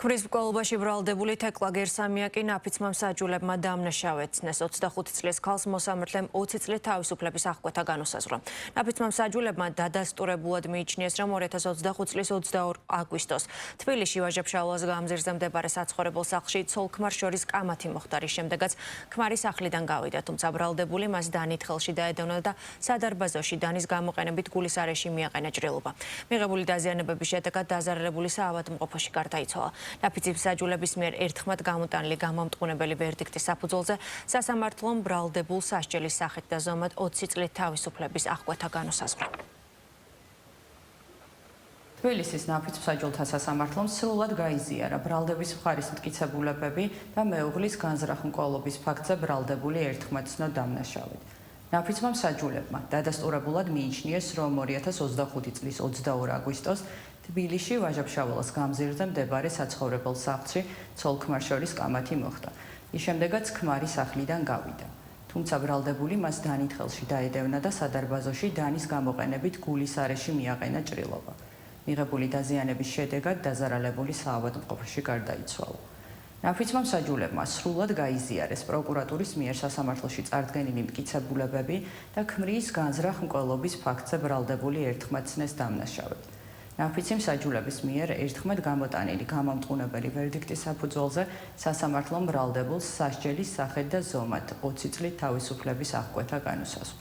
ქმრის მკვლელობაში ბრალდებული თეკლა გერსამიაკი ნაფიცმა მსაჯულებმა დამნაშავეცნეს 25 წლის ქალს მოსამართლემ 20 წლის თავისუფლების აღკვეთა განუსაზღვრა. ნაფიცმა მსაჯულებმა დადასტურებულად მიიჩნიეს, რომ 2025 წლის 22 აგვისტოს თბილისში ვაჟა-ფშაველას გამზირზე მდებარე საცხოვრებელ სახლში ცოლ-ქმარს შორის კამათი მოხდა, რის შემდეგაც ქმარი სახლიდან გავიდა, თუმცა ბრალდებული მას დანით ხელში დაედევნა და სადარბაზოში დანის გამოყენებით გულის არეში მიაყენა ჭრილობა. მიღებული დაზიანებების შედეგად დაზარალებული საავადმყოფოში გარდაიცვალა. ნაფიცი მსაჯულების მიერ ერთხმად გამოტანილი გამამტყუნებელი ვერდიქტის საფუძველზე სასამართლომ ბრალდებულ სასჯელის სახით და ზომად 20 წლის თავისუფლების აღკვეთა განუსაზღვრა. თბილისის ნაფიც მსაჯულთა სასამართლომ სრულად გაიზიარა ბრალდების მხარის მტკიცებულებები და მეუღლის განზრახ-მკვლელობის ფაქტზე ბრალდებული ერთხმად ცნო დამნაშავედ. ნაფიცმა მსაჯულებმა დადასტურებულად მიიჩნიეს, რომ 2025 წლის 22 აგვისტოს თბილისში ვაჟა-ფშაველას გამზირზე მდებარე საცხოვრებელ სახლში ცოლ-ქმარს შორის კამათი მოხდა. ის შემდეგაც ქმარი სახლიდან გავიდა. თუმცა ბრალდებული მას დანით ხელში დაედევნა და სადარბაზოში დანის გამოყენებით გულის არეში მიაყენა ჭრილობა. მიღებული დაზიანების შედეგად დაზარალებული საავადმყოფოში გარდაიცვალა. ნაფიცმა მსაჯულებმა სრულად გაიზიარეს პროკურატურის მიერ სასამართლოში წარდგენილი მტკიცებულებები და ქმრის განზრახ-მკვლელობის ფაქტზე ბრალდებული ერთხმად ცნეს დამნაშავედ. ნაფიცი მსაჯულების მიერ ერთხმად გამოტანილი გამამტყუნებელი ვერდიქტის საფუძველზე სასამართლომ ბრალდებულს სასჯელის სახით და ზომად 20 წლის თავისუფლების აღკვეთა განუსაზღვრა.